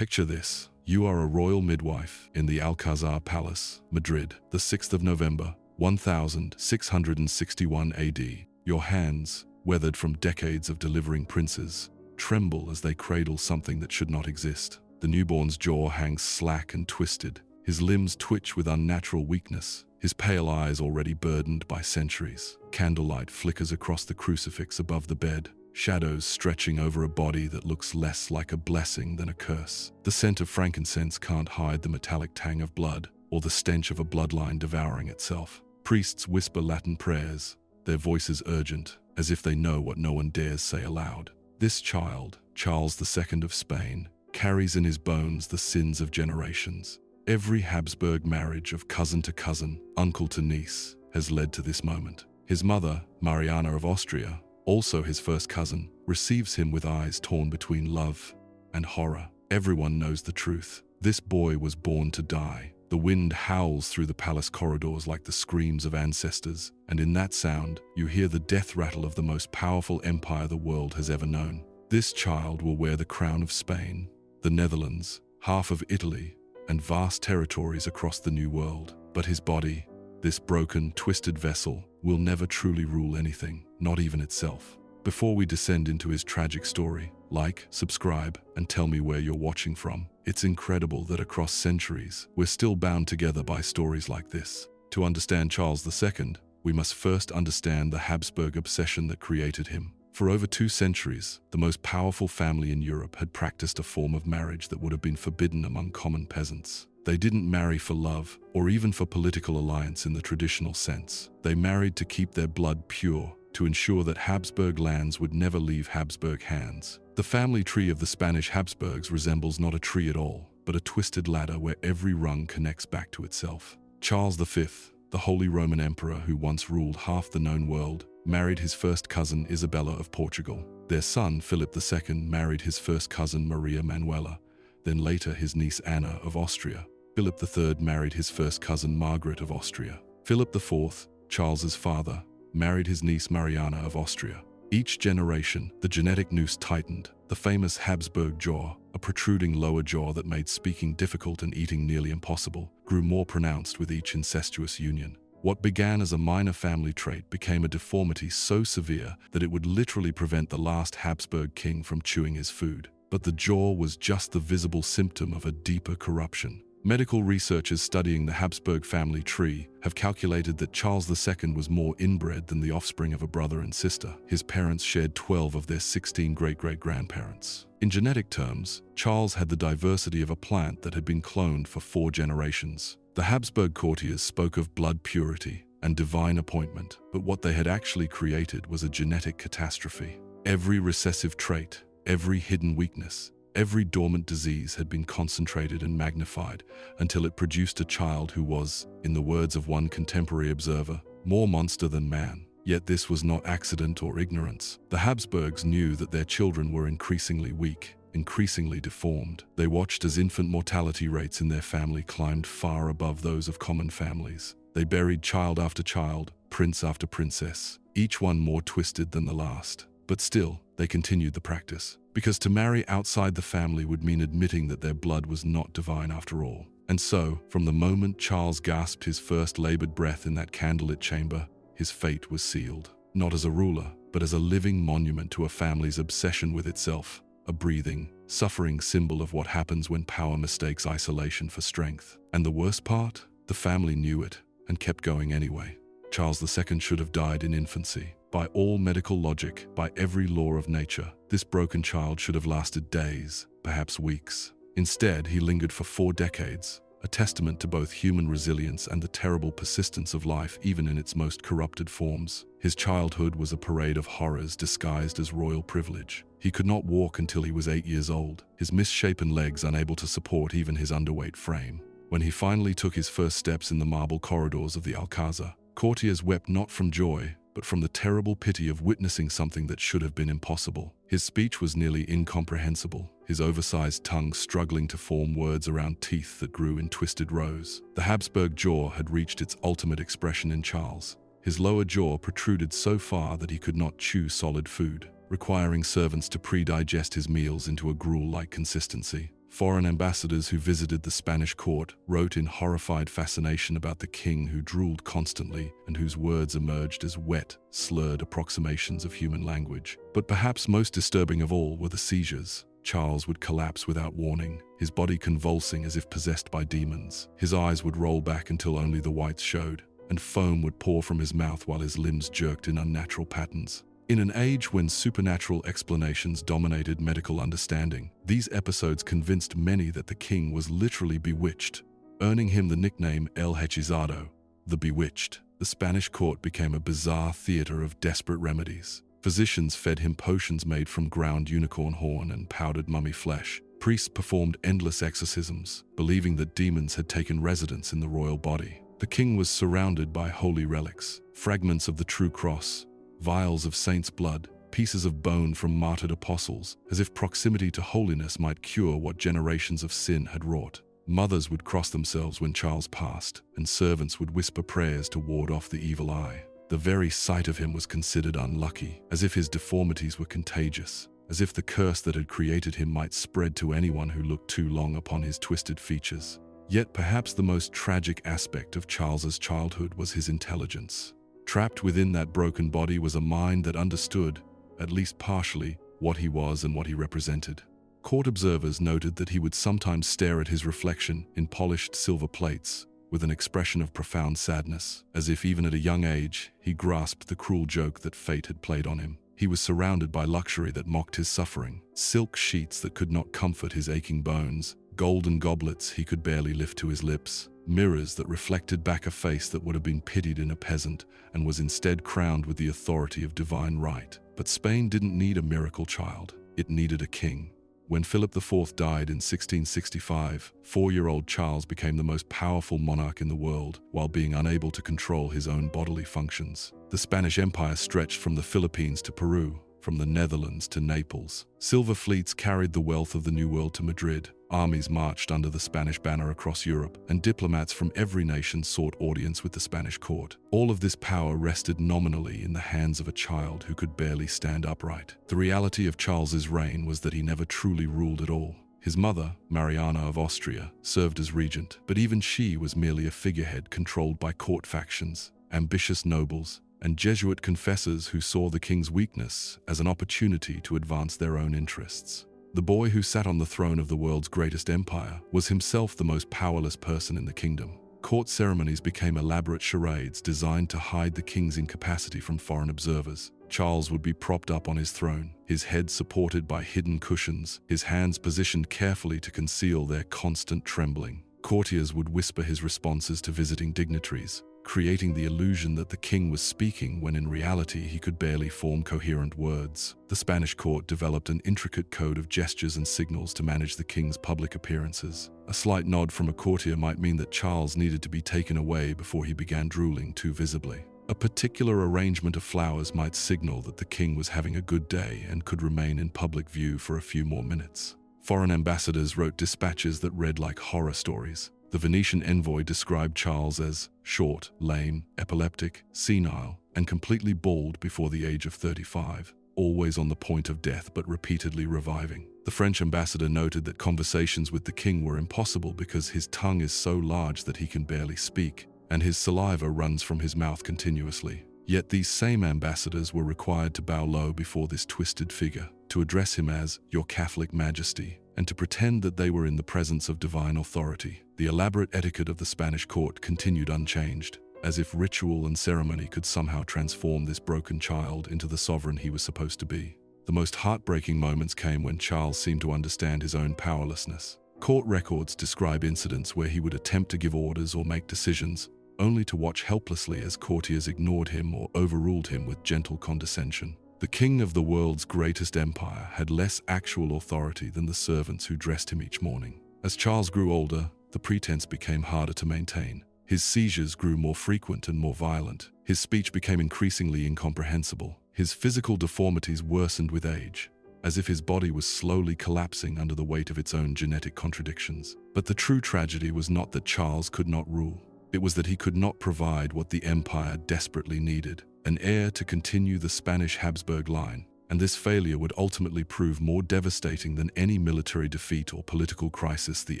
Picture this. You are a royal midwife in the Alcázar Palace, Madrid, the 6th of November, 1661 AD. Your hands, weathered from decades of delivering princes, tremble as they cradle something that should not exist. The newborn's jaw hangs slack and twisted. His limbs twitch with unnatural weakness, his pale eyes already burdened by centuries. Candlelight flickers across the crucifix above the bed, shadows stretching over a body that looks less like a blessing than a curse. The scent of frankincense can't hide the metallic tang of blood, or the stench of a bloodline devouring itself. Priests whisper Latin prayers, their voices urgent, as if they know what no one dares say aloud. This child, Charles II of Spain, carries in his bones the sins of generations. Every Habsburg marriage of cousin to cousin, uncle to niece, has led to this moment. His mother, Mariana of Austria, also his first cousin, receives him with eyes torn between love and horror. Everyone knows the truth. This boy was born to die. The wind howls through the palace corridors like the screams of ancestors, and in that sound, you hear the death rattle of the most powerful empire the world has ever known. This child will wear the crown of Spain, the Netherlands, half of Italy, and vast territories across the New World. But his body, this broken, twisted vessel, will never truly rule anything, not even itself. Before we descend into his tragic story, like, subscribe, and tell me where you're watching from. It's incredible that across centuries, we're still bound together by stories like this. To understand Charles II, we must first understand the Habsburg obsession that created him. For over 2 centuries, the most powerful family in Europe had practiced a form of marriage that would have been forbidden among common peasants. They didn't marry for love, or even for political alliance in the traditional sense. They married to keep their blood pure, to ensure that Habsburg lands would never leave Habsburg hands. The family tree of the Spanish Habsburgs resembles not a tree at all, but a twisted ladder where every rung connects back to itself. Charles V, the Holy Roman Emperor who once ruled half the known world, married his first cousin Isabella of Portugal. Their son, Philip II, married his first cousin Maria Manuela, then later his niece Anna of Austria. Philip III married his first cousin Margaret of Austria. Philip IV, Charles's father, married his niece Mariana of Austria. Each generation, the genetic noose tightened. The famous Habsburg jaw, a protruding lower jaw that made speaking difficult and eating nearly impossible, grew more pronounced with each incestuous union. What began as a minor family trait became a deformity so severe that it would literally prevent the last Habsburg king from chewing his food. But the jaw was just the visible symptom of a deeper corruption. Medical researchers studying the Habsburg family tree have calculated that Charles II was more inbred than the offspring of a brother and sister. His parents shared 12 of their 16 great-great-grandparents. In genetic terms, Charles had the diversity of a plant that had been cloned for 4 generations. The Habsburg courtiers spoke of blood purity and divine appointment, but what they had actually created was a genetic catastrophe. Every recessive trait, every hidden weakness, every dormant disease had been concentrated and magnified until it produced a child who was, in the words of one contemporary observer, more monster than man. Yet this was not accident or ignorance. The Habsburgs knew that their children were increasingly weak, increasingly deformed. They watched as infant mortality rates in their family climbed far above those of common families. They buried child after child, prince after princess, each one more twisted than the last. But still, they continued the practice, because to marry outside the family would mean admitting that their blood was not divine after all. And so, from the moment Charles gasped his first labored breath in that candlelit chamber, his fate was sealed. Not as a ruler, but as a living monument to a family's obsession with itself, a breathing, suffering symbol of what happens when power mistakes isolation for strength. And the worst part? The family knew it, and kept going anyway. Charles II should have died in infancy. By all medical logic, by every law of nature, this broken child should have lasted days, perhaps weeks. Instead, he lingered for 4 decades, a testament to both human resilience and the terrible persistence of life even in its most corrupted forms. His childhood was a parade of horrors disguised as royal privilege. He could not walk until he was 8 years old, his misshapen legs unable to support even his underweight frame. When he finally took his first steps in the marble corridors of the Alcázar, courtiers wept not from joy, but from the terrible pity of witnessing something that should have been impossible. His speech was nearly incomprehensible, his oversized tongue struggling to form words around teeth that grew in twisted rows. The Habsburg jaw had reached its ultimate expression in Charles. His lower jaw protruded so far that he could not chew solid food, requiring servants to pre-digest his meals into a gruel-like consistency. Foreign ambassadors who visited the Spanish court wrote in horrified fascination about the king who drooled constantly and whose words emerged as wet, slurred approximations of human language. But perhaps most disturbing of all were the seizures. Charles would collapse without warning, his body convulsing as if possessed by demons. His eyes would roll back until only the whites showed, and foam would pour from his mouth while his limbs jerked in unnatural patterns. In an age when supernatural explanations dominated medical understanding, these episodes convinced many that the king was literally bewitched, earning him the nickname El Hechizado, the Bewitched. The Spanish court became a bizarre theater of desperate remedies. Physicians fed him potions made from ground unicorn horn and powdered mummy flesh. Priests performed endless exorcisms, believing that demons had taken residence in the royal body. The king was surrounded by holy relics, fragments of the true cross, vials of saints' blood, pieces of bone from martyred apostles, as if proximity to holiness might cure what generations of sin had wrought. Mothers would cross themselves when Charles passed, and servants would whisper prayers to ward off the evil eye. The very sight of him was considered unlucky, as if his deformities were contagious, as if the curse that had created him might spread to anyone who looked too long upon his twisted features. Yet perhaps the most tragic aspect of Charles's childhood was his intelligence. Trapped within that broken body was a mind that understood, at least partially, what he was and what he represented. Court observers noted that he would sometimes stare at his reflection in polished silver plates with an expression of profound sadness, as if even at a young age he grasped the cruel joke that fate had played on him. He was surrounded by luxury that mocked his suffering, silk sheets that could not comfort his aching bones, golden goblets he could barely lift to his lips, mirrors that reflected back a face that would have been pitied in a peasant and was instead crowned with the authority of divine right. But Spain didn't need a miracle child, it needed a king. When Philip IV died in 1665, 4-year-old Charles became the most powerful monarch in the world while being unable to control his own bodily functions. The Spanish Empire stretched from the Philippines to Peru, from the Netherlands to Naples. Silver fleets carried the wealth of the New World to Madrid. Armies marched under the Spanish banner across Europe, and diplomats from every nation sought audience with the Spanish court. All of this power rested nominally in the hands of a child who could barely stand upright. The reality of Charles's reign was that he never truly ruled at all. His mother, Mariana of Austria, served as regent, but even she was merely a figurehead controlled by court factions, ambitious nobles, and Jesuit confessors who saw the king's weakness as an opportunity to advance their own interests. The boy who sat on the throne of the world's greatest empire was himself the most powerless person in the kingdom. Court ceremonies became elaborate charades designed to hide the king's incapacity from foreign observers. Charles would be propped up on his throne, his head supported by hidden cushions, his hands positioned carefully to conceal their constant trembling. Courtiers would whisper his responses to visiting dignitaries, creating the illusion that the king was speaking when in reality he could barely form coherent words. The Spanish court developed an intricate code of gestures and signals to manage the king's public appearances. A slight nod from a courtier might mean that Charles needed to be taken away before he began drooling too visibly. A particular arrangement of flowers might signal that the king was having a good day and could remain in public view for a few more minutes. Foreign ambassadors wrote dispatches that read like horror stories. The Venetian envoy described Charles as short, lame, epileptic, senile, and completely bald before the age of 35, always on the point of death but repeatedly reviving. The French ambassador noted that conversations with the king were impossible because his tongue is so large that he can barely speak, and his saliva runs from his mouth continuously. Yet these same ambassadors were required to bow low before this twisted figure, to address him as Your Catholic Majesty, and to pretend that they were in the presence of divine authority. The elaborate etiquette of the Spanish court continued unchanged, as if ritual and ceremony could somehow transform this broken child into the sovereign he was supposed to be. The most heartbreaking moments came when Charles seemed to understand his own powerlessness. Court records describe incidents where he would attempt to give orders or make decisions, only to watch helplessly as courtiers ignored him or overruled him with gentle condescension. The king of the world's greatest empire had less actual authority than the servants who dressed him each morning. As Charles grew older, the pretense became harder to maintain. His seizures grew more frequent and more violent. His speech became increasingly incomprehensible. His physical deformities worsened with age, as if his body was slowly collapsing under the weight of its own genetic contradictions. But the true tragedy was not that Charles could not rule. It was that he could not provide what the empire desperately needed: an heir to continue the Spanish Habsburg line. and this failure would ultimately prove more devastating than any military defeat or political crisis the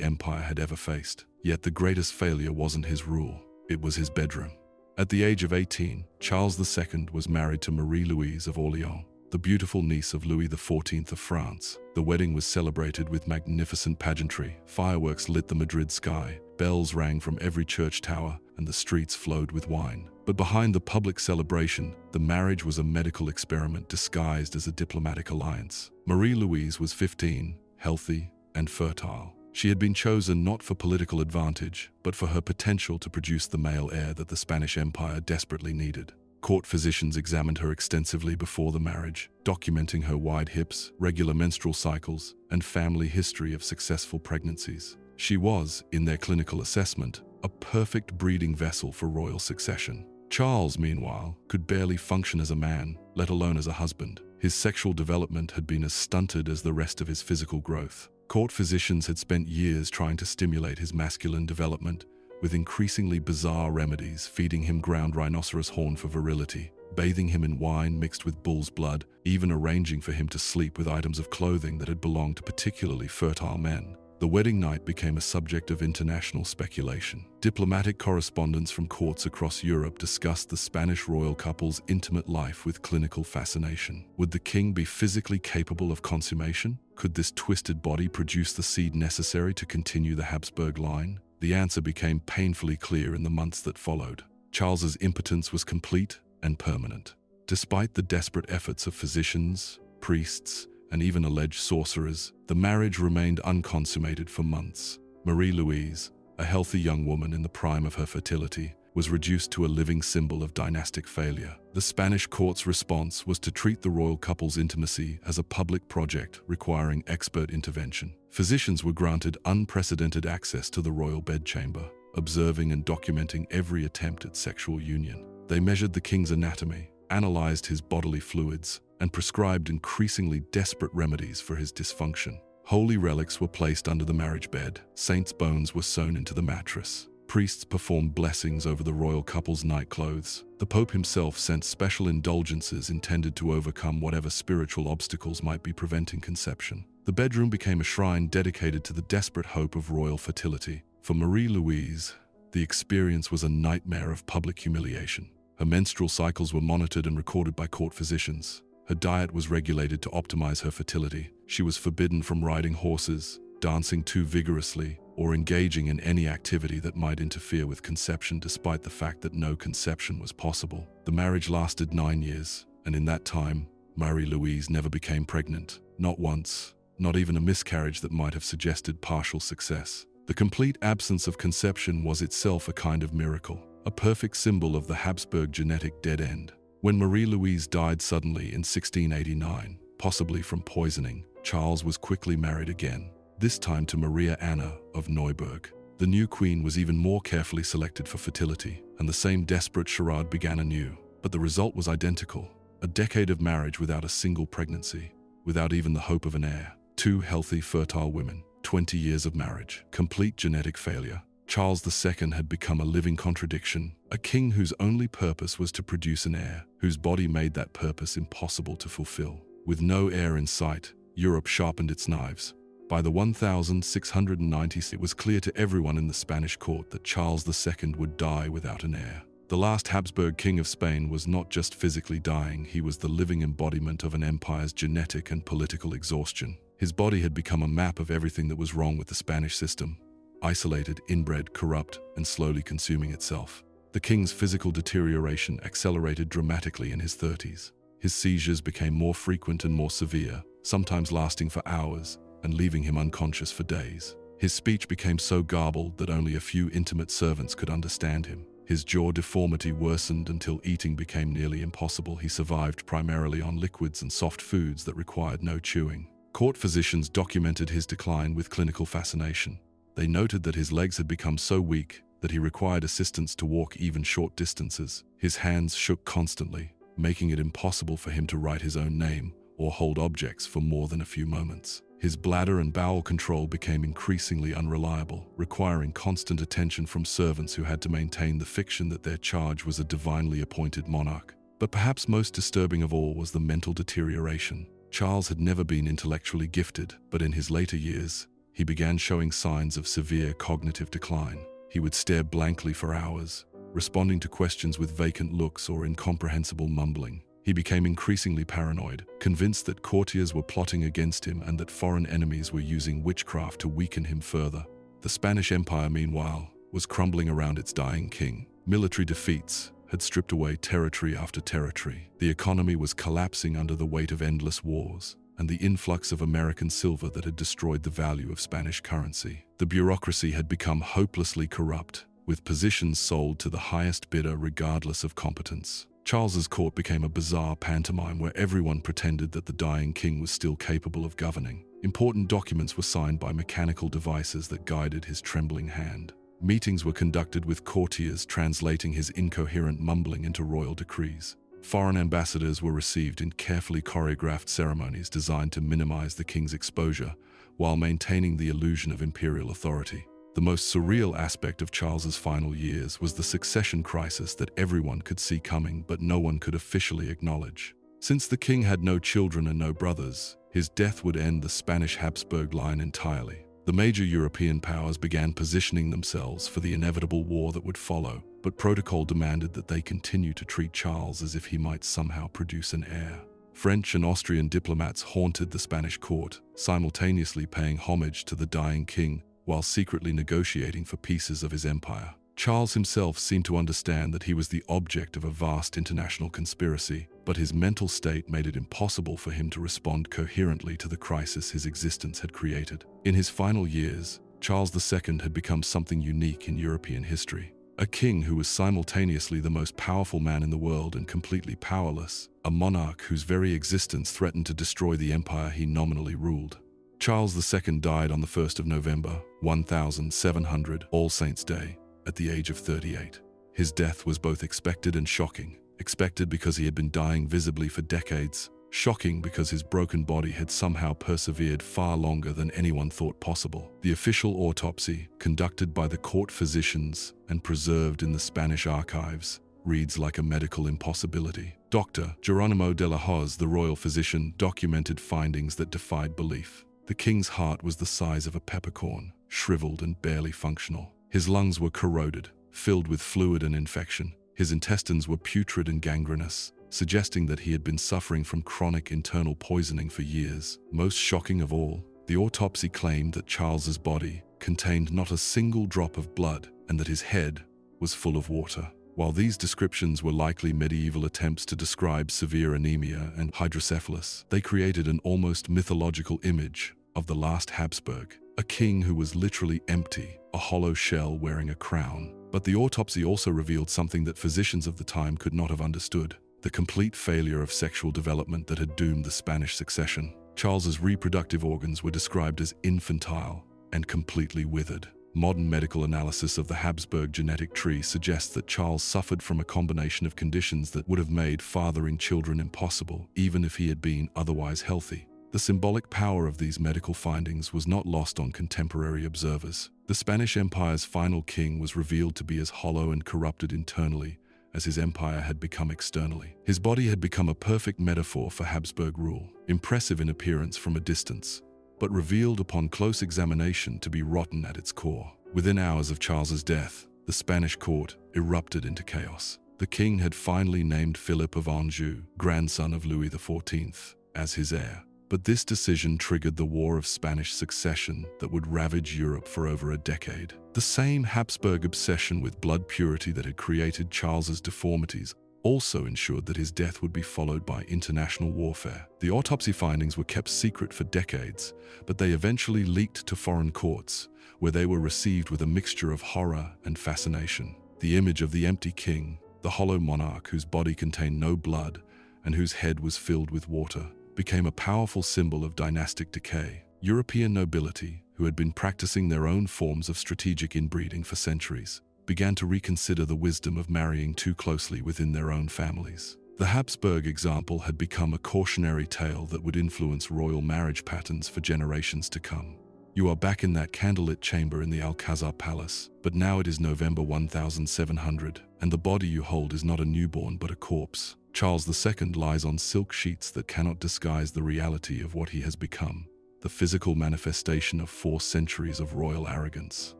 empire had ever faced. Yet the greatest failure wasn't his rule, it was his bedroom. At the age of 18, Charles II was married to Marie-Louise of Orléans, the beautiful niece of Louis XIV of France. The wedding was celebrated with magnificent pageantry. Fireworks lit the Madrid sky, bells rang from every church tower, and the streets flowed with wine. But behind the public celebration, the marriage was a medical experiment disguised as a diplomatic alliance. Marie-Louise was 15, healthy, and fertile. She had been chosen not for political advantage, but for her potential to produce the male heir that the Spanish Empire desperately needed. Court physicians examined her extensively before the marriage, documenting her wide hips, regular menstrual cycles, and family history of successful pregnancies. She was, in their clinical assessment, a perfect breeding vessel for royal succession. Charles, meanwhile, could barely function as a man, let alone as a husband. His sexual development had been as stunted as the rest of his physical growth. Court physicians had spent years trying to stimulate his masculine development, with increasingly bizarre remedies, feeding him ground rhinoceros horn for virility, bathing him in wine mixed with bull's blood, even arranging for him to sleep with items of clothing that had belonged to particularly fertile men. The wedding night became a subject of international speculation. Diplomatic correspondence from courts across Europe discussed the Spanish royal couple's intimate life with clinical fascination. Would the king be physically capable of consummation? Could this twisted body produce the seed necessary to continue the Habsburg line? The answer became painfully clear in the months that followed. Charles's impotence was complete and permanent. Despite the desperate efforts of physicians, priests, and even alleged sorcerers, the marriage remained unconsummated for months. Marie-Louise, a healthy young woman in the prime of her fertility, was reduced to a living symbol of dynastic failure. The Spanish court's response was to treat the royal couple's intimacy as a public project requiring expert intervention. Physicians were granted unprecedented access to the royal bedchamber, observing and documenting every attempt at sexual union. They measured the king's anatomy, analyzed his bodily fluids, and prescribed increasingly desperate remedies for his dysfunction. Holy relics were placed under the marriage bed, saints' bones were sewn into the mattress. Priests performed blessings over the royal couple's nightclothes. The Pope himself sent special indulgences intended to overcome whatever spiritual obstacles might be preventing conception. The bedroom became a shrine dedicated to the desperate hope of royal fertility. For Marie-Louise, the experience was a nightmare of public humiliation. Her menstrual cycles were monitored and recorded by court physicians. Her diet was regulated to optimize her fertility. She was forbidden from riding horses, dancing too vigorously, or engaging in any activity that might interfere with conception, despite the fact that no conception was possible. The marriage lasted 9 years, and in that time, Marie-Louise never became pregnant. Not once, not even a miscarriage that might have suggested partial success. The complete absence of conception was itself a kind of miracle, a perfect symbol of the Habsburg genetic dead end. When Marie-Louise died suddenly in 1689, possibly from poisoning, Charles was quickly married again, this time to Maria Anna of Neuburg. The new queen was even more carefully selected for fertility, and the same desperate charade began anew. But the result was identical: a decade of marriage without a single pregnancy, without even the hope of an heir. 2 healthy, fertile women, 20 years of marriage, complete genetic failure. Charles II had become a living contradiction, a king whose only purpose was to produce an heir, whose body made that purpose impossible to fulfill. With no heir in sight, Europe sharpened its knives. By the 1690s, it was clear to everyone in the Spanish court that Charles II would die without an heir. The last Habsburg king of Spain was not just physically dying, he was the living embodiment of an empire's genetic and political exhaustion. His body had become a map of everything that was wrong with the Spanish system: isolated, inbred, corrupt, and slowly consuming itself. The king's physical deterioration accelerated dramatically in his 30s. His seizures became more frequent and more severe, sometimes lasting for hours and leaving him unconscious for days. His speech became so garbled that only a few intimate servants could understand him. His jaw deformity worsened until eating became nearly impossible. He survived primarily on liquids and soft foods that required no chewing. Court physicians documented his decline with clinical fascination. They noted that his legs had become so weak that he required assistance to walk even short distances. His hands shook constantly, making it impossible for him to write his own name or hold objects for more than a few moments. His bladder and bowel control became increasingly unreliable, requiring constant attention from servants who had to maintain the fiction that their charge was a divinely appointed monarch. But perhaps most disturbing of all was the mental deterioration. Charles had never been intellectually gifted, but in his later years, he began showing signs of severe cognitive decline. He would stare blankly for hours, responding to questions with vacant looks or incomprehensible mumbling. He became increasingly paranoid, convinced that courtiers were plotting against him and that foreign enemies were using witchcraft to weaken him further. The Spanish Empire, meanwhile, was crumbling around its dying king. Military defeats had stripped away territory after territory. The economy was collapsing under the weight of endless wars and the influx of American silver that had destroyed the value of Spanish currency. The bureaucracy had become hopelessly corrupt, with positions sold to the highest bidder regardless of competence. Charles's court became a bizarre pantomime where everyone pretended that the dying king was still capable of governing. Important documents were signed by mechanical devices that guided his trembling hand. Meetings were conducted with courtiers translating his incoherent mumbling into royal decrees. Foreign ambassadors were received in carefully choreographed ceremonies designed to minimize the king's exposure while maintaining the illusion of imperial authority. The most surreal aspect of Charles's final years was the succession crisis that everyone could see coming but no one could officially acknowledge. Since the king had no children and no brothers, his death would end the Spanish Habsburg line entirely. The major European powers began positioning themselves for the inevitable war that would follow, but protocol demanded that they continue to treat Charles as if he might somehow produce an heir. French and Austrian diplomats haunted the Spanish court, simultaneously paying homage to the dying king while secretly negotiating for pieces of his empire. Charles himself seemed to understand that he was the object of a vast international conspiracy, but his mental state made it impossible for him to respond coherently to the crisis his existence had created. In his final years, Charles II had become something unique in European history. A king who was simultaneously the most powerful man in the world and completely powerless, a monarch whose very existence threatened to destroy the empire he nominally ruled. Charles II died on the 1st of November, 1700, All Saints' Day, at the age of 38. His death was both expected and shocking. Expected because he had been dying visibly for decades, shocking because his broken body had somehow persevered far longer than anyone thought possible. The official autopsy, conducted by the court physicians and preserved in the Spanish archives, reads like a medical impossibility. Dr. Geronimo de la Hoz, the royal physician, documented findings that defied belief. The king's heart was the size of a peppercorn, shriveled and barely functional. His lungs were corroded, filled with fluid and infection. His intestines were putrid and gangrenous, suggesting that he had been suffering from chronic internal poisoning for years. Most shocking of all, the autopsy claimed that Charles's body contained not a single drop of blood and that his head was full of water. While these descriptions were likely medieval attempts to describe severe anemia and hydrocephalus, they created an almost mythological image of the last Habsburg, a king who was literally empty, a hollow shell wearing a crown. But the autopsy also revealed something that physicians of the time could not have understood: the complete failure of sexual development that had doomed the Spanish succession. Charles's reproductive organs were described as infantile and completely withered. Modern medical analysis of the Habsburg genetic tree suggests that Charles suffered from a combination of conditions that would have made fathering children impossible, even if he had been otherwise healthy. The symbolic power of these medical findings was not lost on contemporary observers. The Spanish Empire's final king was revealed to be as hollow and corrupted internally as his empire had become externally. His body had become a perfect metaphor for Habsburg rule, impressive in appearance from a distance, but revealed upon close examination to be rotten at its core. Within hours of Charles's death, the Spanish court erupted into chaos. The king had finally named Philip of Anjou, grandson of Louis XIV, as his heir. But this decision triggered the War of Spanish Succession that would ravage Europe for over a decade. The same Habsburg obsession with blood purity that had created Charles's deformities also ensured that his death would be followed by international warfare. The autopsy findings were kept secret for decades, but they eventually leaked to foreign courts, where they were received with a mixture of horror and fascination. The image of the empty king, the hollow monarch whose body contained no blood and whose head was filled with water, became a powerful symbol of dynastic decay. European nobility, who had been practicing their own forms of strategic inbreeding for centuries, began to reconsider the wisdom of marrying too closely within their own families. The Habsburg example had become a cautionary tale that would influence royal marriage patterns for generations to come. You are back in that candlelit chamber in the Alcázar palace, but now it is November 1700, and the body you hold is not a newborn but a corpse. Charles II lies on silk sheets that cannot disguise the reality of what he has become, the physical manifestation of 4 centuries of royal arrogance.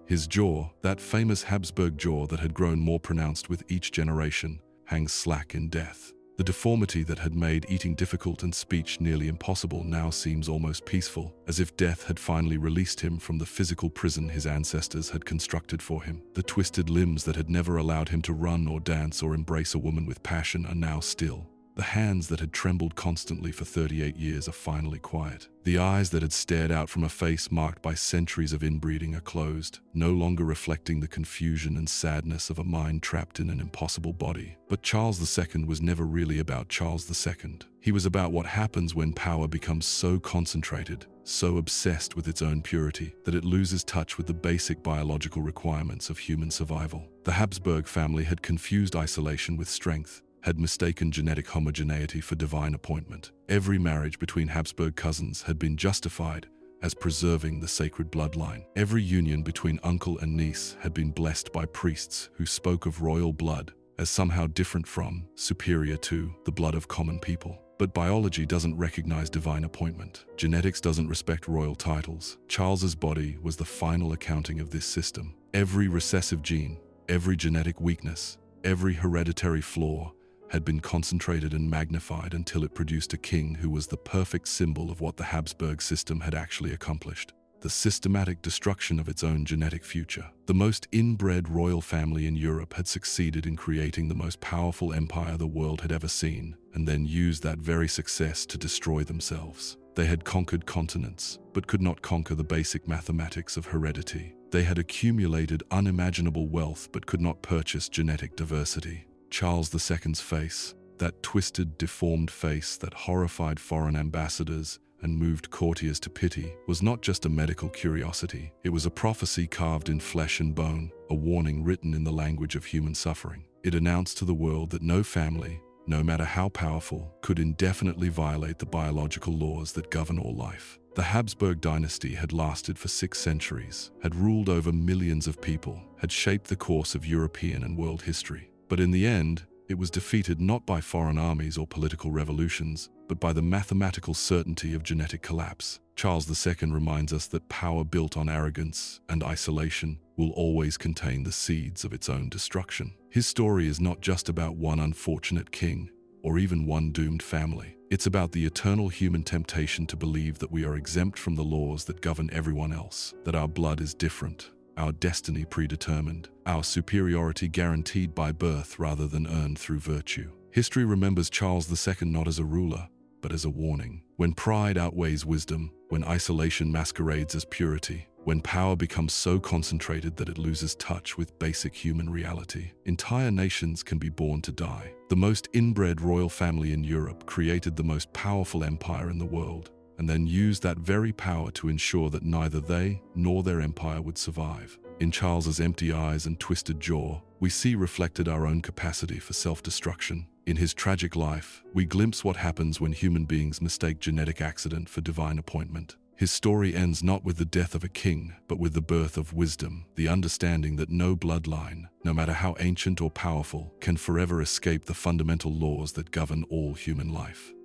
His jaw, that famous Habsburg jaw that had grown more pronounced with each generation, hangs slack in death. The deformity that had made eating difficult and speech nearly impossible now seems almost peaceful, as if death had finally released him from the physical prison his ancestors had constructed for him. The twisted limbs that had never allowed him to run or dance or embrace a woman with passion are now still. The hands that had trembled constantly for 38 years are finally quiet. The eyes that had stared out from a face marked by centuries of inbreeding are closed, no longer reflecting the confusion and sadness of a mind trapped in an impossible body. But Charles II was never really about Charles II. He was about what happens when power becomes so concentrated, so obsessed with its own purity, that it loses touch with the basic biological requirements of human survival. The Habsburg family had confused isolation with strength, had mistaken genetic homogeneity for divine appointment. Every marriage between Habsburg cousins had been justified as preserving the sacred bloodline. Every union between uncle and niece had been blessed by priests who spoke of royal blood as somehow different from, superior to, the blood of common people. But biology doesn't recognize divine appointment. Genetics doesn't respect royal titles. Charles's body was the final accounting of this system. Every recessive gene, every genetic weakness, every hereditary flaw had been concentrated and magnified until it produced a king who was the perfect symbol of what the Habsburg system had actually accomplished: the systematic destruction of its own genetic future. The most inbred royal family in Europe had succeeded in creating the most powerful empire the world had ever seen, and then used that very success to destroy themselves. They had conquered continents, but could not conquer the basic mathematics of heredity. They had accumulated unimaginable wealth, but could not purchase genetic diversity. Charles II's face, that twisted, deformed face that horrified foreign ambassadors and moved courtiers to pity, was not just a medical curiosity. It was a prophecy carved in flesh and bone, a warning written in the language of human suffering. It announced to the world that no family, no matter how powerful, could indefinitely violate the biological laws that govern all life. The Habsburg dynasty had lasted for 6 centuries, had ruled over millions of people, had shaped the course of European and world history. But in the end, it was defeated not by foreign armies or political revolutions, but by the mathematical certainty of genetic collapse. Charles II reminds us that power built on arrogance and isolation will always contain the seeds of its own destruction. His story is not just about one unfortunate king, or even one doomed family. It's about the eternal human temptation to believe that we are exempt from the laws that govern everyone else, that our blood is different, our destiny predetermined, our superiority guaranteed by birth rather than earned through virtue. History remembers Charles II not as a ruler, but as a warning. When pride outweighs wisdom, when isolation masquerades as purity, when power becomes so concentrated that it loses touch with basic human reality, entire nations can be born to die. The most inbred royal family in Europe created the most powerful empire in the world, and then used that very power to ensure that neither they nor their empire would survive. In Charles's empty eyes and twisted jaw, we see reflected our own capacity for self-destruction. In his tragic life, we glimpse what happens when human beings mistake genetic accident for divine appointment. His story ends not with the death of a king, but with the birth of wisdom, the understanding that no bloodline, no matter how ancient or powerful, can forever escape the fundamental laws that govern all human life.